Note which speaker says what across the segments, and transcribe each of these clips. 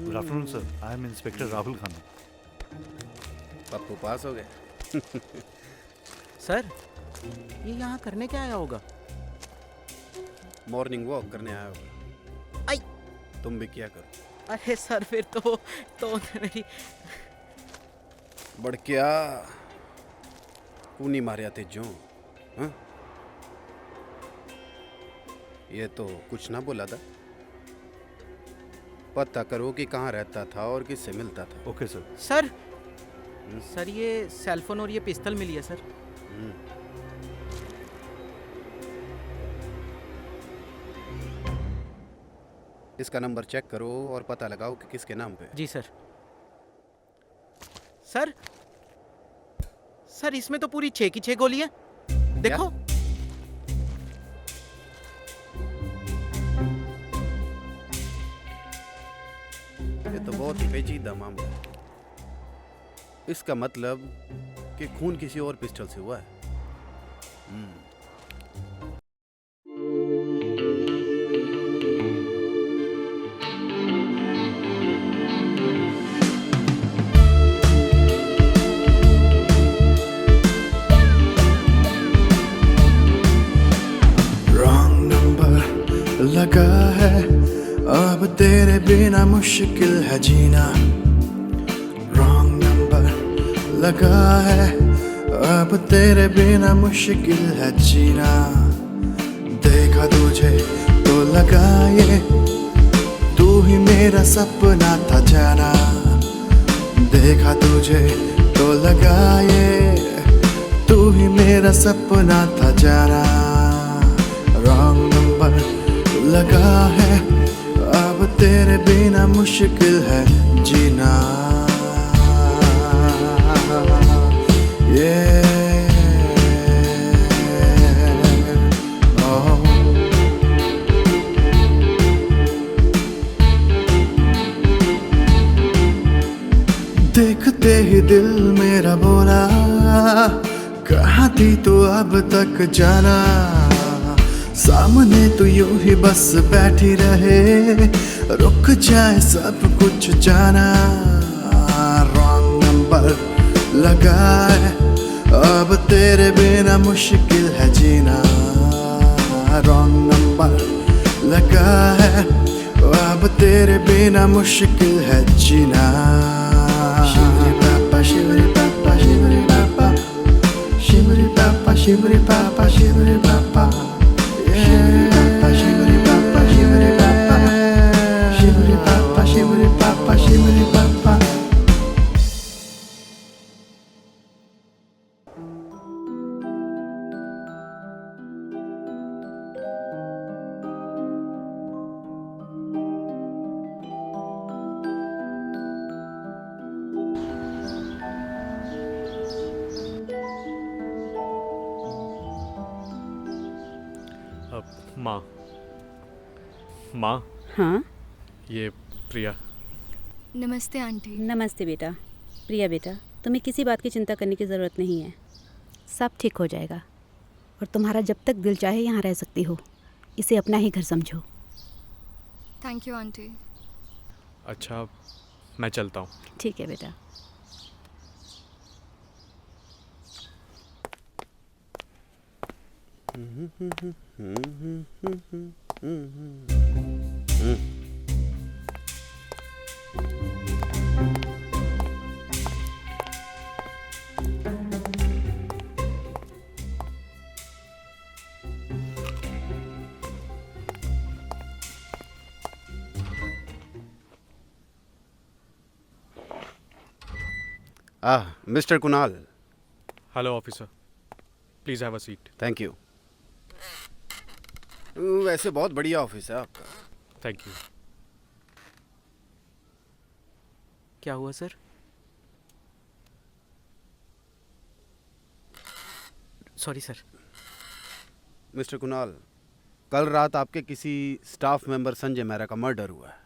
Speaker 1: Good afternoon sir, I am inspector Rahul खाना।
Speaker 2: पप्पू पास हो गए।
Speaker 3: सर, ये यहाँ करने क्या आया होगा?
Speaker 2: मॉर्निंग वॉक करने आया होगा।
Speaker 3: आई!
Speaker 2: तुम भी किया करो।
Speaker 3: अरे सर, फिर तो मेरी
Speaker 2: बढ़ क्या कूनी मारिया थे जो। हाँ? ये तो कुछ ना बोला था। पता करो कि कहाँ रहता था और किससे मिलता था।
Speaker 1: Okay sir.
Speaker 3: सर ये सेलफोन और ये पिस्तल मिली है सर।
Speaker 2: इसका नंबर चेक करो और पता लगाओ कि किसके नाम पे।
Speaker 3: जी सर। सर सर इसमें तो पूरी 6 की 6 गोली है। देखो।
Speaker 2: ये तो बहुत ही पेचीदा मामला है। इसका मतलब कि खून किसी और पिस्टल से हुआ है।
Speaker 4: रॉन्ग नंबर लगा है, अब तेरे बिना मुश्किल है जीना। रॉन्ग नंबर लगा है, अब तेरे बिना मुश्किल है जीना। देखा तुझे तो लगा ये तू ही मेरा सपना था जाना। देखा तुझे तो लगा ये तू ही मेरा सपना था जाना। रॉन्ग नंबर लगा है, अब तेरे बिना मुश्किल है जीना। देखते ही दिल मेरा बोला, कहाँ थी तू अब तक जाना। सामने तू यूं ही बस बैठी रहे, रुक जाए सब कुछ जाना। रॉन्ग नंबर लगा है, अब तेरे बिना मुश्किल है जीना। रॉन्ग नंबर लगा है, अब तेरे बिना मुश्किल है जीना। शिवरी पापा शिवरी पापा शिवरी पापा शिवरी पापा शिवरी पापा शिवरी पापा शिवरी पापा शिवरी पापा शिवरी पापा शिवरी पापा शिवरी पापा शिवरी पापा।
Speaker 5: माँ माँ,
Speaker 6: हाँ
Speaker 5: ये प्रिया।
Speaker 7: नमस्ते आंटी।
Speaker 6: नमस्ते बेटा। प्रिया बेटा, तुम्हें किसी बात की चिंता करने की ज़रूरत नहीं है, सब ठीक हो जाएगा। और तुम्हारा जब तक दिल चाहे यहाँ रह सकती हो, इसे अपना ही घर समझो।
Speaker 7: Thank you aunty.
Speaker 5: अच्छा, मैं चलता हूँ।
Speaker 6: ठीक है बेटा।
Speaker 2: Mister Kunal.
Speaker 5: Hello officer, please have a seat.
Speaker 2: Thank you. वैसे बहुत बढ़िया ऑफिस है आपका।
Speaker 5: Thank you.
Speaker 3: क्या हुआ sir? Sorry sir.
Speaker 2: Mister Kunal, कल रात आपके किसी स्टाफ मेंबर संजय मेहरा का मर्डर हुआ है।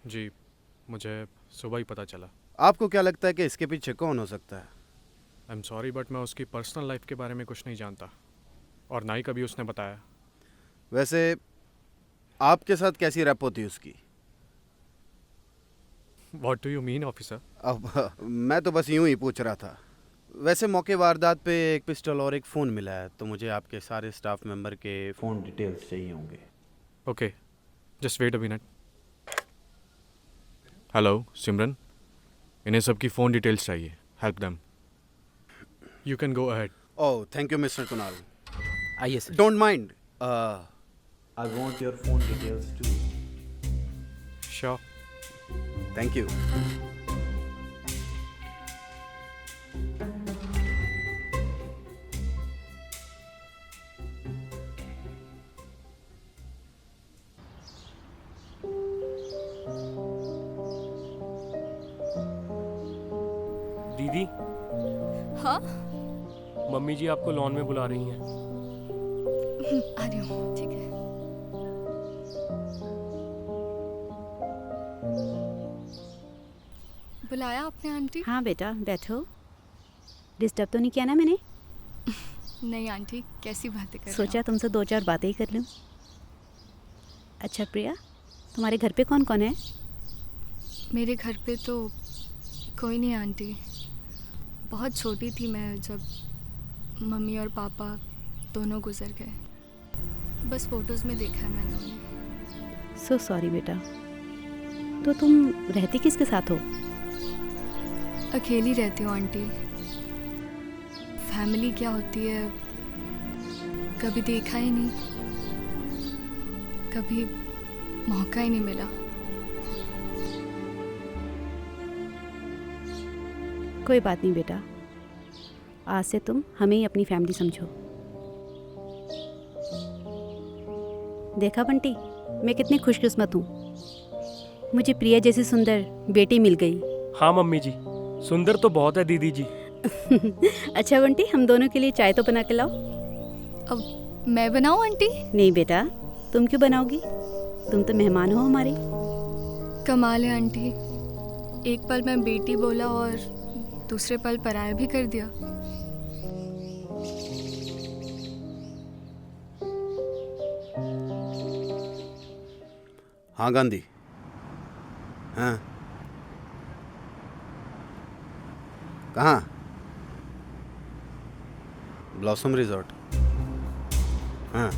Speaker 5: जी, मुझे सुबह ही पता चला।
Speaker 2: आपको क्या लगता है कि इसके पीछे कौन हो सकता है?
Speaker 5: आई एम सॉरी बट मैं उसकी पर्सनल लाइफ के बारे में कुछ नहीं जानता। और ना ही कभी उसने बताया।
Speaker 2: वैसे आपके साथ कैसी रैप होती उसकी?
Speaker 5: What do you mean, officer?
Speaker 2: अब मैं तो बस यूं ही पूछ रहा था। वैसे मौके वारदात पे एक पिस्टल और एक फ़ोन मिला है, तो मुझे आपके सारे स्टाफ मेंबर के फ़ोन डिटेल्स चाहिए होंगे।
Speaker 5: Okay, just wait a minute. Hello Simran, इन्हें सबकी फ़ोन डिटेल्स चाहिए। Help them. You can go ahead.
Speaker 2: Oh, thank you mister Kunal.
Speaker 3: आइए sir.
Speaker 2: Don't mind, I want your phone details too.
Speaker 5: Sure.
Speaker 2: Thank you.
Speaker 8: दीदी,
Speaker 7: हाँ
Speaker 8: mummy जी आपको lawn में बुला रही हैं।
Speaker 7: आ रही हूँ, ठीक है। बुलाया आपने आंटी?
Speaker 6: हाँ बेटा बैठो। डिस्टर्ब तो नहीं किया ना मैंने?
Speaker 7: नहीं आंटी, कैसी बातें कर रहे
Speaker 6: सोचा तुमसे 2-4 बातें ही कर लूँ। अच्छा प्रिया, तुम्हारे घर पे कौन कौन है?
Speaker 7: हो? मेरे घर पे तो कोई नहीं आंटी। बहुत छोटी थी मैं जब मम्मी और पापा दोनों गुजर गए। बस फोटोज़ में देखा है मैंने उन्हें।
Speaker 6: सो सॉरी बेटा। तो तुम रहती किसके साथ हो?
Speaker 7: अकेली रहती हूँ आंटी। फैमिली क्या होती है कभी देखा ही नहीं, कभी मौका ही नहीं मिला।
Speaker 6: कोई बात नहीं बेटा, आज से तुम हमें ही अपनी फैमिली समझो। देखा बंटी, मैं कितनी खुशकिस्मत हूँ, मुझे प्रिया जैसी सुंदर बेटी मिल गई।
Speaker 8: हाँ मम्मी जी, सुंदर तो बहुत है दीदी जी।
Speaker 6: अच्छा बंटी, हम दोनों के लिए चाय तो बना के लाओ।
Speaker 7: अब मैं बनाऊँ आंटी?
Speaker 6: नहीं बेटा, तुम क्यों बनाओगी? तुम तो मेहमान हो हमारे।
Speaker 7: कमाल है आंटी, एक पल मैं बेटी बोला और दूसरे पल पराया भी कर दिया।
Speaker 2: हाँ गांधी। हाँ, कहाँ? Blossom resort. हाँ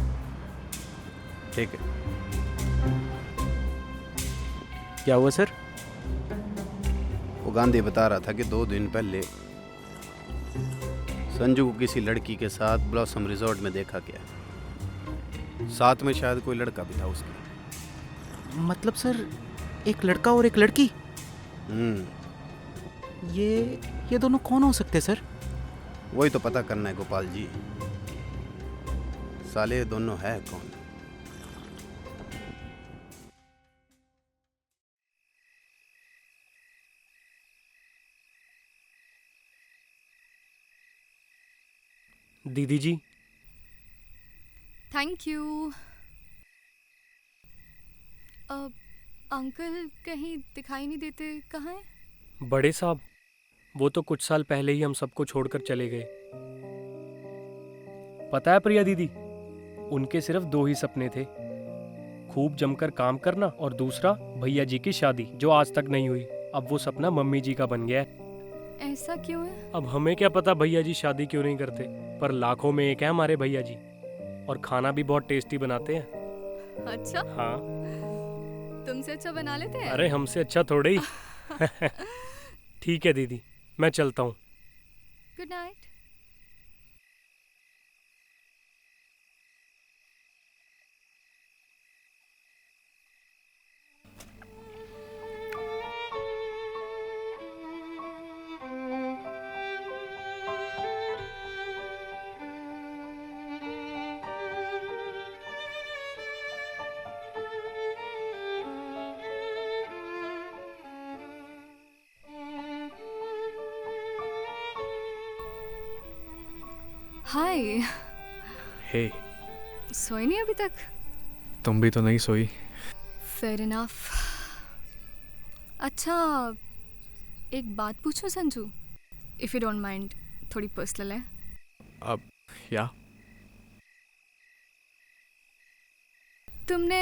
Speaker 2: ठीक है।
Speaker 8: क्या हुआ सर?
Speaker 2: वो गांधी बता रहा था कि 2 दिन पहले संजू को किसी लड़की के साथ ब्लॉसम रिजॉर्ट में देखा गया। साथ में शायद कोई लड़का भी था उसके।
Speaker 3: मतलब सर, एक लड़का और एक लड़की? ये दोनों कौन हो सकते सर?
Speaker 2: वही तो पता करना है गोपाल जी। साले दोनों है कौन?
Speaker 8: दीदी जी।
Speaker 7: Thank you. अब अंकल कहीं दिखाई नहीं देते, कहाँ हैं?
Speaker 8: बड़े साहब, वो तो कुछ साल पहले ही हम सबको छोड़कर चले गए। पता है प्रिया दीदी, उनके सिर्फ 2 ही सपने थे, खूब जमकर काम करना और दूसरा भैया जी की शादी, जो आज तक नहीं हुई। अब वो सपना मम्मी जी का बन गया है।
Speaker 7: ऐसा क्यों है?
Speaker 8: अब हमें क्या पता भैया जी शादी क्यों नहीं करते, पर लाखों में एक है हमारे भैया जी, और खाना भी बहुत टेस्टी बनाते हैं।
Speaker 7: अच्छा,
Speaker 8: हाँ।
Speaker 7: तुमसे अच्छा बना लेते हैं?
Speaker 8: अरे हमसे अच्छा थोड़े ही। ठीक है दीदी, मैं चलता हूँ।
Speaker 7: Good night. हाय।
Speaker 5: हे,
Speaker 7: सोई नहीं अभी तक?
Speaker 5: तुम भी तो नहीं सोई।
Speaker 7: Fair enough. अच्छा, एक बात पूछूं Sanju, if you don't mind, थोड़ी पर्सनल है।
Speaker 5: अब या
Speaker 7: तुमने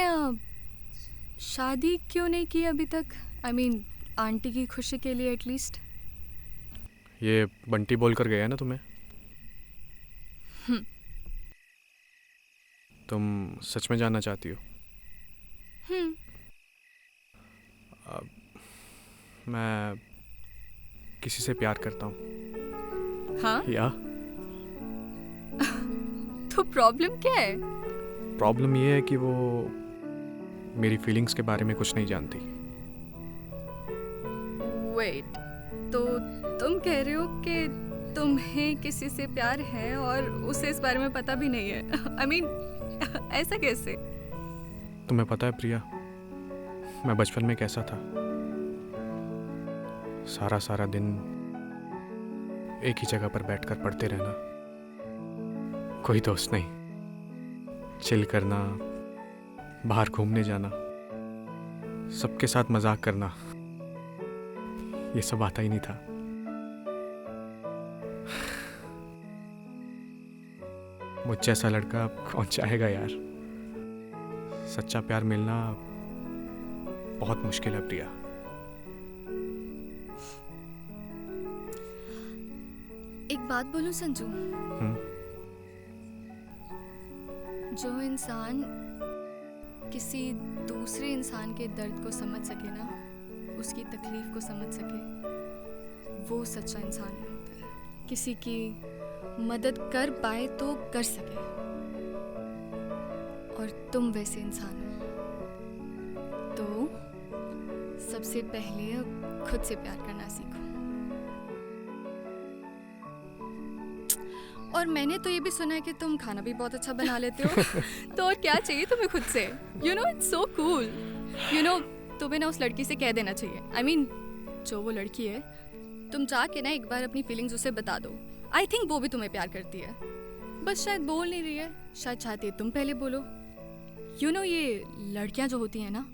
Speaker 7: शादी क्यों नहीं की अभी तक? आई मीन आंटी की खुशी के लिए एटलीस्ट।
Speaker 5: ये बंटी बोल कर गया ना तुम्हें? तुम सच में जानना चाहती हो? मैं किसी से प्यार करता हूँ।
Speaker 7: हाँ?
Speaker 5: या
Speaker 7: तो प्रॉब्लम क्या है?
Speaker 5: प्रॉब्लम ये है कि वो मेरी फीलिंग्स के बारे में कुछ नहीं जानती।
Speaker 7: वेट, तो तुम कह रहे हो कि तुम्हें किसी से प्यार है और उसे इस बारे में पता भी नहीं है? आई मीन ऐसा कैसे?
Speaker 5: तुम्हें पता है प्रिया, मैं बचपन में कैसा था? सारा दिन एक ही जगह पर बैठकर पढ़ते रहना, कोई दोस्त नहीं, चिल करना, बाहर घूमने जाना, सबके साथ मजाक करना, ये सब आता ही नहीं था। मुझ जैसा लड़का कौन चाहेगा यार? सच्चा प्यार मिलना बहुत मुश्किल है प्रिया।
Speaker 7: एक बात बोलूं संजू, जो इंसान किसी दूसरे इंसान के दर्द को समझ सके ना, उसकी तकलीफ को समझ सके, वो सच्चा इंसान होता है। किसी की मदद कर पाए तो कर सके, और तुम वैसे इंसान हो। तो सबसे पहले खुद से प्यार करना सीखो। और मैंने तो ये भी सुना है कि तुम खाना भी बहुत अच्छा बना लेते हो। तो और क्या चाहिए तुम्हें खुद से? You know it's so cool. You know तुम्हें ना उस लड़की से कह देना चाहिए, आई मीन जो वो लड़की है, तुम जाके ना एक बार अपनी फीलिंग्स उसे बता दो। आई थिंक वो भी तुम्हें प्यार करती है, बस शायद बोल नहीं रही है, शायद चाहती है तुम पहले बोलो। यू नो ये लड़कियां जो होती हैं ना,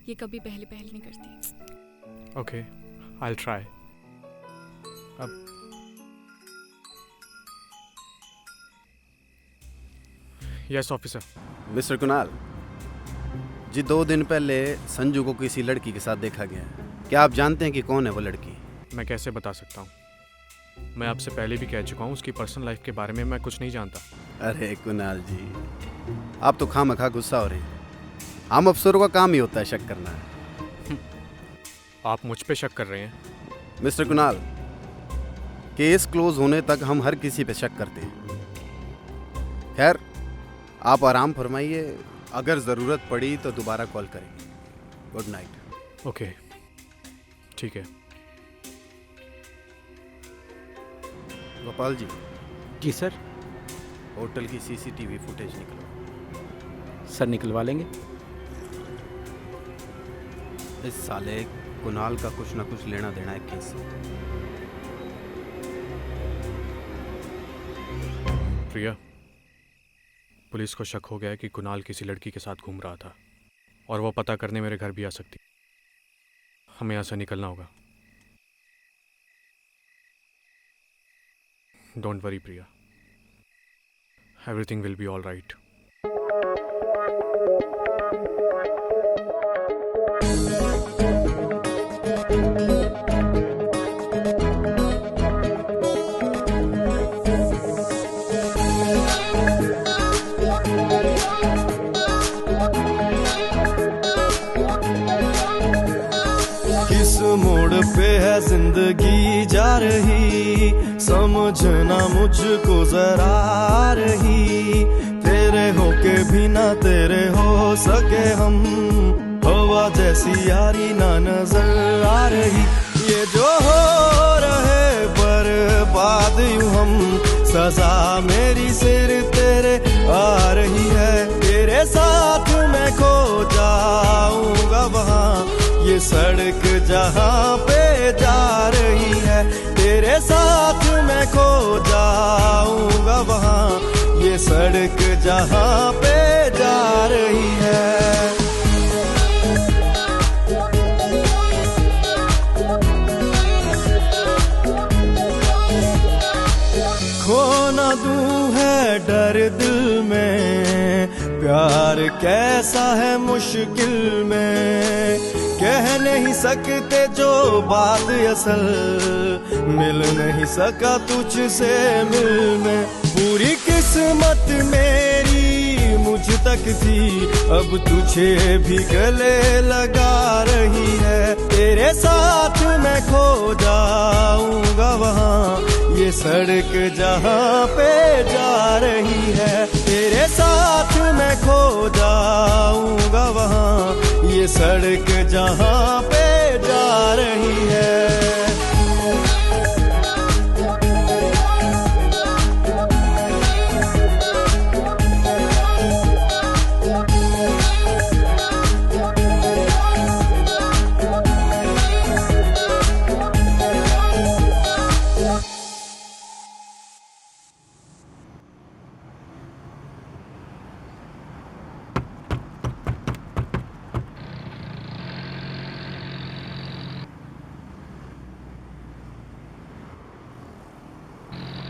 Speaker 7: ये कभी पहले नहीं करती।
Speaker 5: Okay, I will try. अब यस ऑफिसर।
Speaker 2: मिस्टर कुणाल जी, 2 दिन पहले संजू को किसी लड़की के साथ देखा गया है। क्या आप जानते हैं कि कौन है वो लड़की?
Speaker 5: मैं कैसे बता सकता हूँ? मैं आपसे पहले भी कह चुका हूँ, उसकी पर्सनल लाइफ के बारे में मैं कुछ नहीं जानता।
Speaker 2: अरे कुणाल जी, आप तो खामखा गुस्सा हो रहे हैं। हम अफसरों का काम ही होता है शक करना है।
Speaker 5: आप मुझ पे शक कर रहे हैं?
Speaker 2: मिस्टर कुणाल, केस क्लोज होने तक हम हर किसी पे शक करते हैं। खैर, आप आराम फरमाइए, अगर ज़रूरत पड़ी तो दोबारा कॉल करेंगे। Good night.
Speaker 5: ओके, ठीक है।
Speaker 2: गोपाल जी,
Speaker 9: जी सर।
Speaker 2: होटल की सीसीटीवी फुटेज निकलो।
Speaker 9: सर निकलवा लेंगे।
Speaker 2: इस साले कुणाल का कुछ ना कुछ लेना देना है केस से।
Speaker 5: प्रिया, पुलिस को शक हो गया है कि कुणाल किसी लड़की के साथ घूम रहा था, और वो पता करने मेरे घर भी आ सकती। हमें यहाँ से निकलना होगा। Don't worry Priya, everything will be all right.
Speaker 4: किस मोड़ पे है जिंदगी जा रही, समझना मुझको जरा आ रही। तेरे होके भी ना तेरे हो सके हम, हवा जैसी यारी ना नजर आ रही। ये जो हो रहे बर्बाद यूं हम, सजा मेरी सिर तेरे आ रही है। तेरे साथ मैं खो जाऊंगा वहाँ, ये सड़क जहाँ पे जा रही है। तेरे साथ मैं खो जाऊंगा वहाँ, ये सड़क जहाँ पे जा रही है। खो ना दूं है डर दिल में, प्यार कैसा है मुश्किल में कह नहीं सकते जो बात असल, मिल नहीं सका तुझसे मिल में। पूरी किस्मत मेरी मुझ तक थी, अब तुझे भी गले लगा रही है। तेरे साथ मैं खो जाऊंगा वहाँ, ये सड़क जहाँ पे जा रही है। तेरे साथ मैं खो जाऊंगा वहाँ, ये सड़क जहाँ पे जा रही है।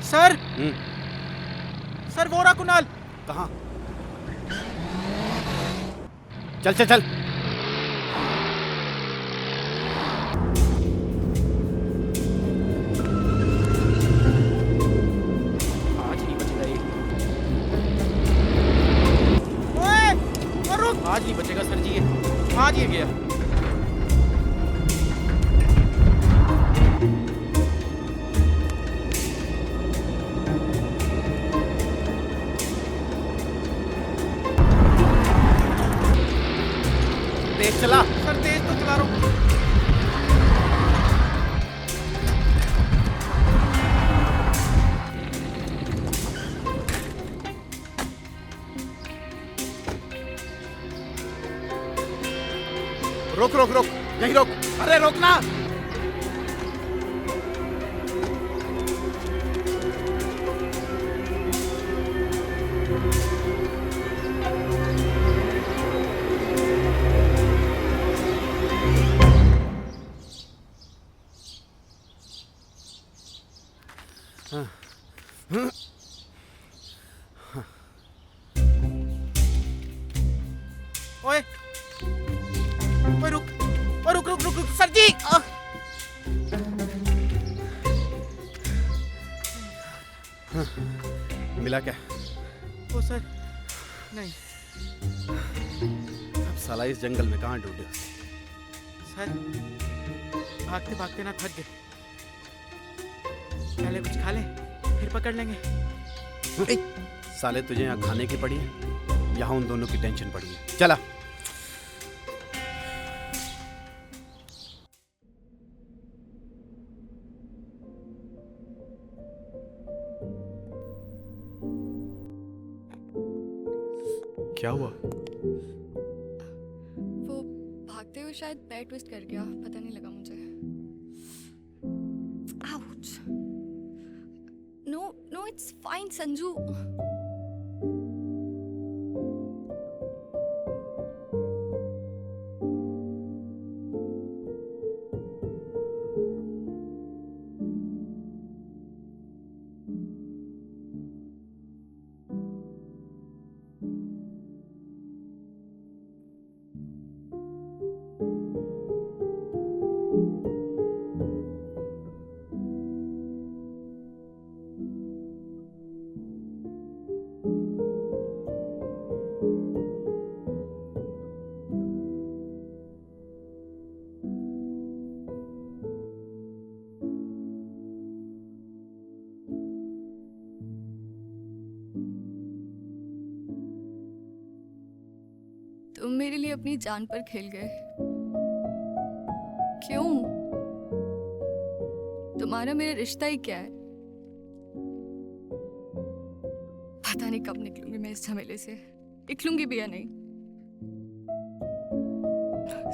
Speaker 3: सर सर वो रहा कुणाल।
Speaker 2: कहाँ? चल चल चल।
Speaker 3: आज नहीं बचेगा ये। ओए रुक, आज नहीं बचेगा सर जी ये, आज ये गया।
Speaker 2: तेज चला।
Speaker 3: सर तेज तो चला रहा हूँ।
Speaker 2: रोक रोक रोक, यहीं रोक। अरे रोकना।
Speaker 3: ओए ओए रुक, ओए रुक रुक रुक रुक सर जी।
Speaker 2: मिला क्या?
Speaker 3: ओ सर नहीं
Speaker 2: अब साला इस जंगल में कहाँ ढूंढे?
Speaker 3: सर, भागते भागते ना थक गए, पहले कुछ खा ले फिर पकड़ लेंगे।
Speaker 2: साले तुझे यहाँ खाने की पड़ी है, यहाँ उन दोनों की टेंशन पड़ी है। चला।
Speaker 5: क्या हुआ?
Speaker 7: वो भागते हुए शायद पैर ट्विस्ट कर गया, पता नहीं लगा मुझे। Ouch. No no it's fine Sanju. तुम मेरे लिए अपनी जान पर खेल गए। क्यों? तुम्हारा मेरा रिश्ता ही क्या है? पता नहीं कब निकलूंगी मैं इस झमेले से, निकलूंगी भी या नहीं।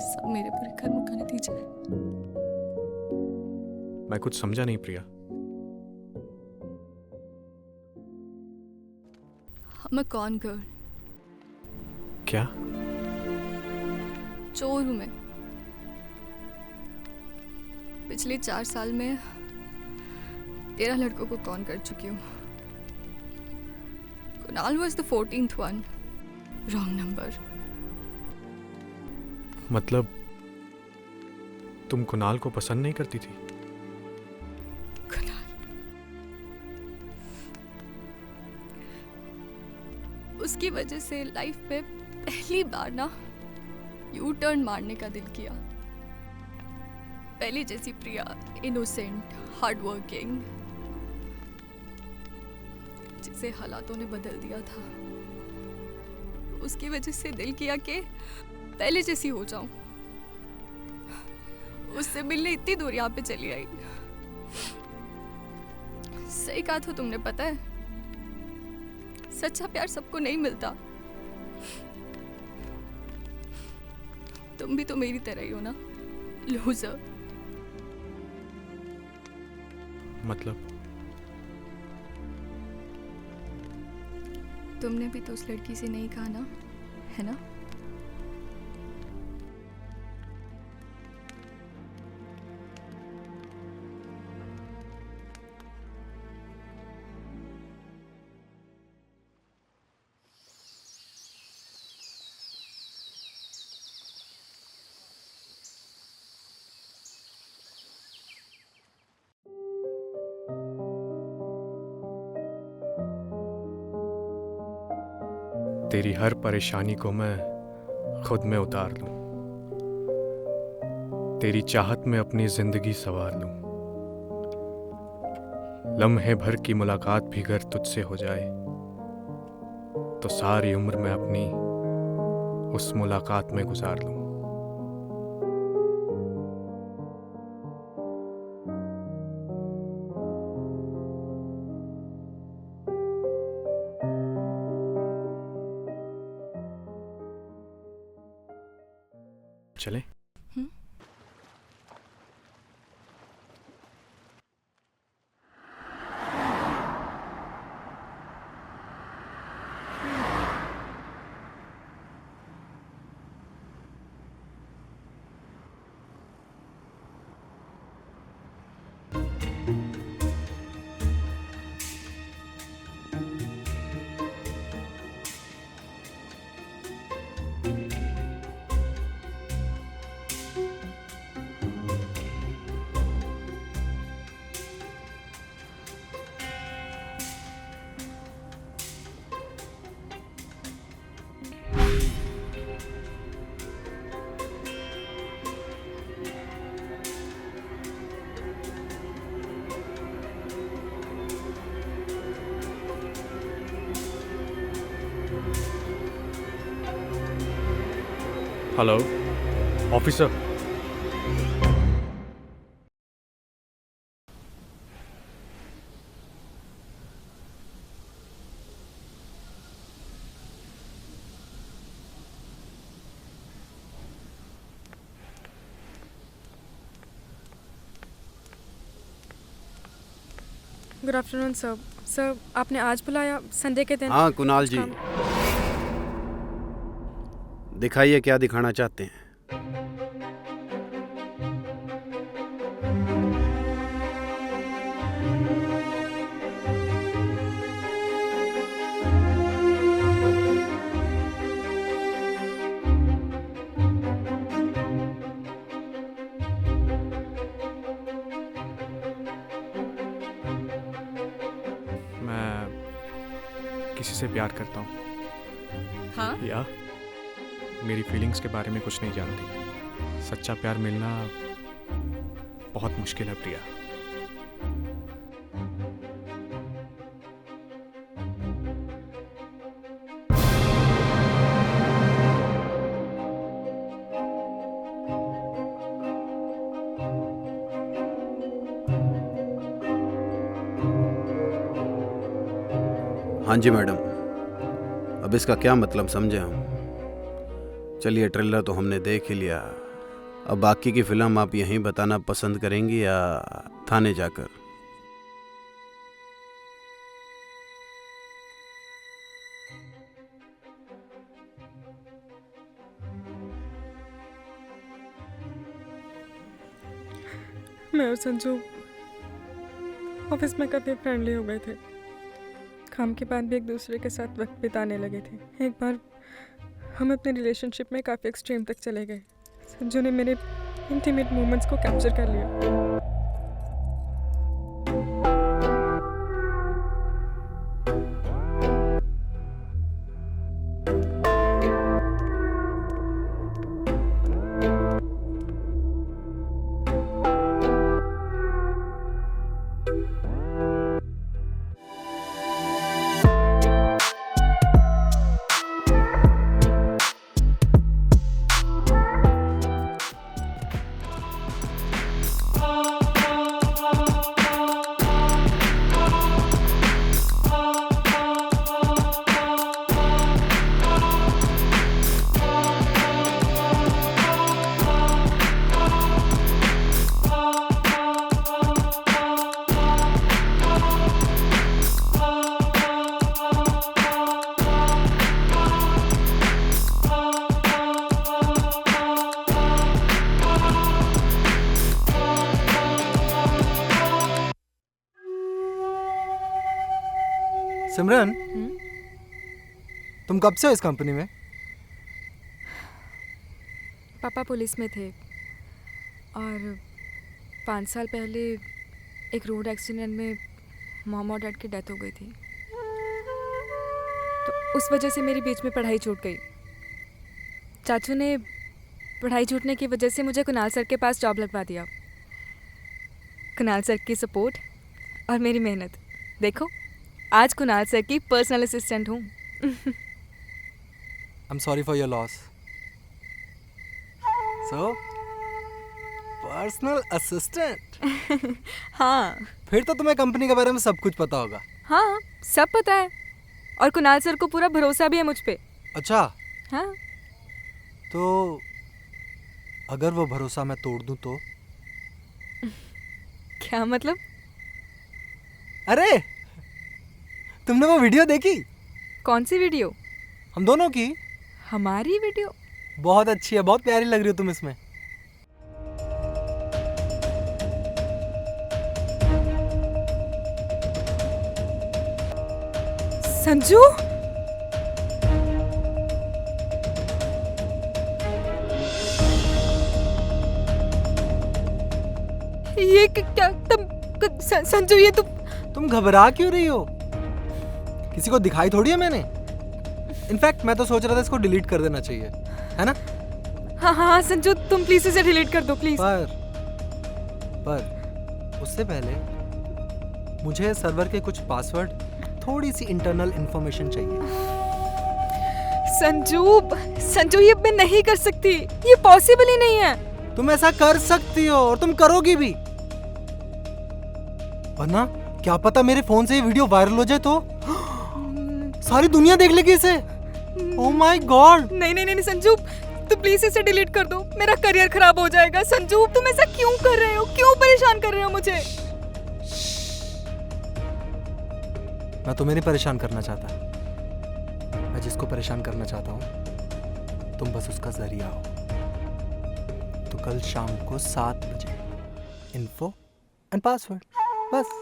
Speaker 7: सब मेरे पूरे कर्म का नतीजा है।
Speaker 5: मैं कुछ समझा नहीं प्रिया।
Speaker 7: I'm a con girl।
Speaker 5: क्या?
Speaker 7: चोर हूं मैं। पिछले 4 साल में 13 लड़कों को कॉन कर चुकी हूँ। Kunal was the 14th one। Wrong number.
Speaker 5: मतलब तुम कुणाल को पसंद नहीं करती थी?
Speaker 7: कुणाल, उसकी वजह से लाइफ में पहली बार ना यू टर्न मारने का दिल किया। पहले जैसी प्रिया, इनोसेंट, हार्ड वर्किंग, जिसे हालातों ने बदल दिया था, उसकी वजह से दिल किया कि पहले जैसी हो जाऊं। उससे मिलने इतनी दूर यहाँ पे चली आई। सही कहा था तुमने, पता है सच्चा प्यार सबको नहीं मिलता। तुम भी तो मेरी तरह ही हो ना, लूजर।
Speaker 5: मतलब
Speaker 7: तुमने भी तो उस लड़की से नहीं कहा ना, है ना?
Speaker 5: तेरी हर परेशानी को मैं खुद में उतार लूं, तेरी चाहत में अपनी जिंदगी संवार लूं। लम्हे भर की मुलाकात भी अगर तुझसे हो जाए तो सारी उम्र मैं अपनी उस मुलाकात में गुजार लूं। चले? Hello officer.
Speaker 9: Good afternoon sir. Sir आपने आज बुलाया संडे के दिन?
Speaker 2: हाँ कुणाल जी, दिखाइए क्या दिखाना चाहते हैं।
Speaker 5: मैं किसी से प्यार करता हूँ।
Speaker 7: हाँ?
Speaker 5: या मेरी फीलिंग्स के बारे में कुछ नहीं जानती। सच्चा प्यार मिलना बहुत मुश्किल है प्रिया।
Speaker 2: हाँ जी मैडम, अब इसका क्या मतलब समझे हम। चलिए ट्रेलर तो हमने देख ही लिया, अब बाकी की फिल्म आप यहीं बताना पसंद करेंगी या थाने जाकर?
Speaker 9: मैं और संजू ऑफिस में काफ़ी फ्रेंडली हो गए थे। काम के बाद भी एक दूसरे के साथ वक्त बिताने लगे थे। एक बार हम अपने रिलेशनशिप में काफ़ी एक्सट्रीम तक चले गए। संजू ने मेरे इंटीमेट मोमेंट्स को कैप्चर कर लिया।
Speaker 10: सिमरन, तुम कब से हो इस कंपनी में?
Speaker 9: पापा पुलिस में थे और 5 साल पहले एक रोड एक्सीडेंट में मॉम और डैड की डेथ हो गई थी। तो उस वजह से मेरी बीच में पढ़ाई छूट गई। चाचू ने पढ़ाई छूटने की वजह से मुझे कुणाल सर के पास जॉब लगवा दिया। कुणाल सर की सपोर्ट और मेरी मेहनत, देखो आज कुणाल सर की पर्सनल असिस्टेंट हूँ।
Speaker 10: I'm sorry for your loss. So, personal assistant?
Speaker 9: हाँ।
Speaker 10: फिर तो तुम्हें कंपनी के बारे में सब कुछ पता होगा।
Speaker 9: हाँ, सब पता है और कुणाल सर को पूरा भरोसा भी है मुझ पे।
Speaker 10: अच्छा।
Speaker 9: हाँ।
Speaker 10: तो अगर वो भरोसा मैं तोड़ दूं तो?
Speaker 9: क्या मतलब?
Speaker 10: अरे, तुमने वो वीडियो देखी?
Speaker 9: कौन सी वीडियो?
Speaker 10: हम दोनों की।
Speaker 9: हमारी वीडियो?
Speaker 10: बहुत अच्छी है, बहुत प्यारी लग रही हो तुम इसमें।
Speaker 9: संजू? ये क्या संजू, ये
Speaker 10: तुम घबरा क्यों रही हो? किसी को दिखाई थोड़ी है मैंने। इनफैक्ट मैं तो सोच रहा था इसको डिलीट कर देना चाहिए, है ना?
Speaker 9: हाँ हाँ संजू, तुम प्लीज इसे डिलीट कर दो प्लीज।
Speaker 10: पर उससे पहले मुझे सर्वर के कुछ पासवर्ड, थोड़ी सी इंटरनल इंफॉर्मेशन चाहिए।
Speaker 9: संजू ये मैं नहीं कर सकती, ये पॉसिबल ही नहीं है।
Speaker 10: तुम ऐसा कर सकती हो और तुम करोगी भी, वरना क्या पता मेरे फोन से ये वीडियो वायरल हो जाए तो सारी दुनिया देख लेगी इसे। Oh my God.
Speaker 9: नहीं संजू, तुम प्लीज इसे डिलीट कर दो, मेरा करियर खराब हो जाएगा। संजू तुम ऐसा क्यों कर रहे हो, क्यों परेशान कर रहे हो मुझे?
Speaker 10: मैं तुम्हें नहीं परेशान करना चाहता, मैं जिसको परेशान करना चाहता हूँ तुम बस उसका जरिया हो। तो कल शाम को 7 बजे इन्फो एंड पासवर्ड, बस।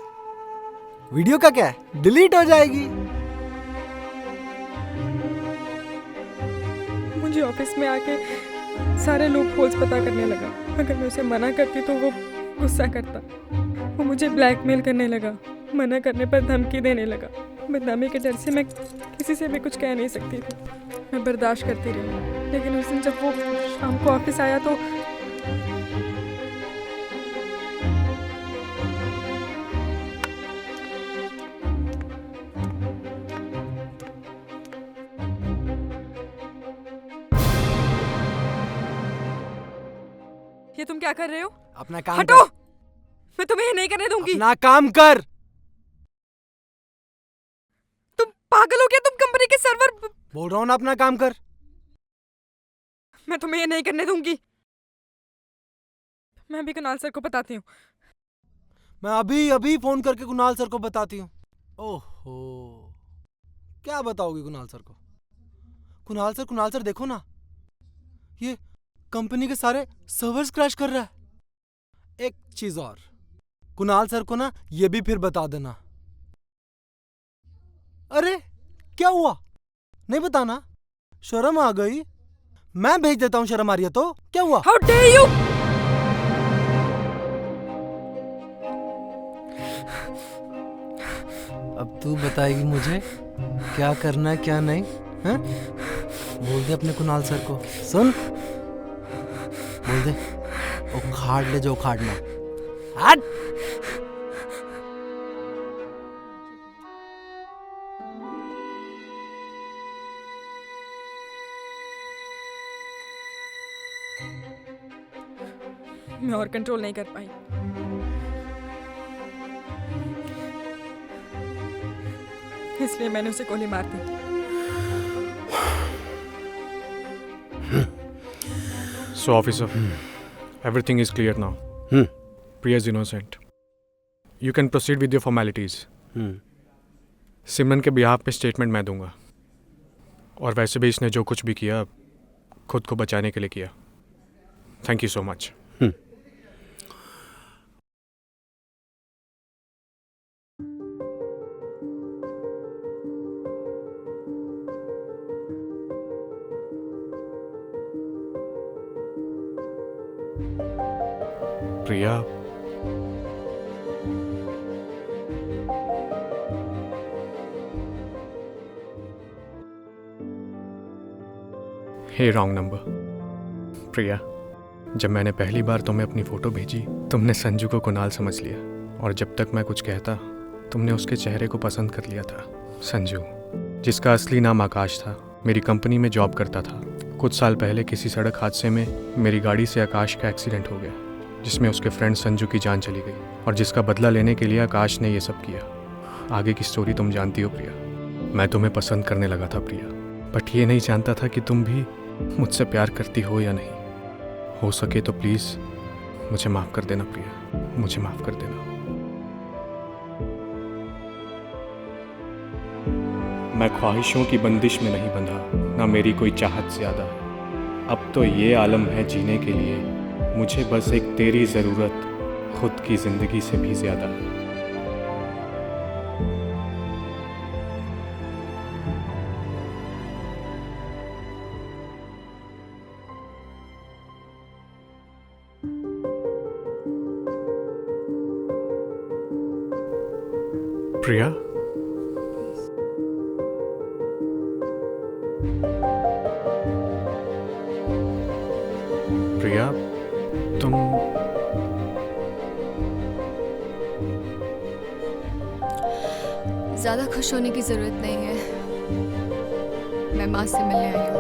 Speaker 10: वीडियो का क्या है, डिलीट हो जाएगी।
Speaker 9: मुझे ऑफिस में आके सारे लूप होल्स पता करने लगा। अगर मैं उसे मना करती तो वो गुस्सा करता। वो मुझे ब्लैकमेल करने लगा, मना करने पर धमकी देने लगा। बदनामी के डर से मैं किसी से भी कुछ कह नहीं सकती थी। मैं बर्दाश्त करती रही, लेकिन उस दिन जब वो शाम को ऑफिस आया तो ये तुम क्या कर रहे हो?
Speaker 10: अपना काम
Speaker 9: हटो!
Speaker 10: कर।
Speaker 9: मैं तुम्हें ये नहीं करने दूंगी।
Speaker 10: अपना काम कर।
Speaker 9: तुम पागल हो गया? तुम कंपनी के सर्वर।
Speaker 10: बोल रहा हूँ ना, अपना काम कर।
Speaker 9: मैं तुम्हें ये नहीं करने दूंगी। मैं अभी कुणाल सर को बताती हूँ।
Speaker 10: मैं अभी फोन करके कुणाल सर को बताती हूँ। ओहो, क्या बताओगी कुणाल सर को? कुणाल सर देखो ना, ये कंपनी के सारे सर्वर्स क्रैश कर रहा है। एक चीज और, कुणाल सर को ना ये भी फिर बता देना। अरे क्या हुआ, नहीं बताना? शर्म आ गई? मैं भेज देता हूँ, शर्म आ रही है तो क्या हुआ?
Speaker 9: How dare you!
Speaker 10: अब तू बताएगी मुझे क्या करना है क्या नहीं, हैं? बोल दे अपने कुणाल सर को। सुन, बोल दे उखाड़ ले जो उखाड़ना। हट!
Speaker 9: मैं और कंट्रोल नहीं कर पाई। इसलिए मैंने उसे गोली मार दी।
Speaker 5: So, officer, everything is clear now. Priya is innocent. You can proceed with your formalities. सिमरन के बिहाफ पे स्टेटमेंट मैं दूंगा। और वैसे भी इसने जो कुछ भी किया खुद को बचाने के लिए किया। Thank you so much. Priya, hey wrong number. Priya, जब मैंने पहली बार तुम्हें अपनी फ़ोटो भेजी तुमने संजू को कुणाल समझ लिया, और जब तक मैं कुछ कहता तुमने उसके चेहरे को पसंद कर लिया था। संजू, जिसका असली नाम आकाश था, मेरी कंपनी में जॉब करता था। कुछ साल पहले किसी सड़क हादसे में मेरी गाड़ी से आकाश का एक्सीडेंट हो गया, जिसमें उसके फ्रेंड संजू की जान चली गई, और जिसका बदला लेने के लिए आकाश ने ये सब किया। आगे की स्टोरी तुम जानती हो प्रिया। मैं तुम्हें पसंद करने लगा था प्रिया, बट ये नहीं जानता था कि तुम भी मुझसे प्यार करती हो या नहीं। हो सके तो प्लीज़ मुझे माफ़ कर देना प्रिया, मुझे माफ़ कर देना। मैं ख्वाहिशों की बंदिश में नहीं बंधा, ना मेरी कोई चाहत ज़्यादा है। अब तो ये आलम है जीने के लिए, मुझे बस एक तेरी ज़रूरत खुद की ज़िंदगी से भी ज़्यादा है। प्रिया, प्रिया, तुम
Speaker 7: ज़्यादा खुश होने की ज़रूरत नहीं है। मैं माँ से मिलने आई हूँ।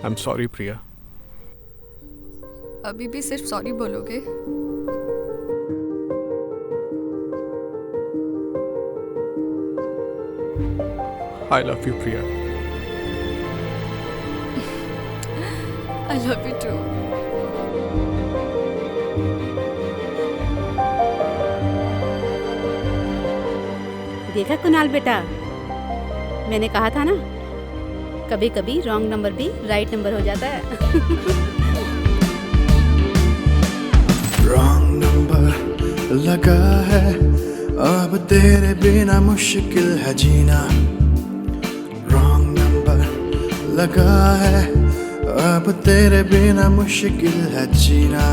Speaker 5: I'm sorry प्रिया।
Speaker 7: अभी भी सिर्फ सॉरी बोलोगे?
Speaker 5: I love you Priya.
Speaker 7: I love you too.
Speaker 6: देखा कुणाल बेटा, मैंने कहा था ना, कभी कभी रॉन्ग नंबर भी राइट नंबर हो जाता है।
Speaker 4: रॉन्ग नंबर लगा है, अब तेरे बिना मुश्किल है जीना। रॉन्ग नंबर लगा है, अब तेरे बिना मुश्किल है जीना।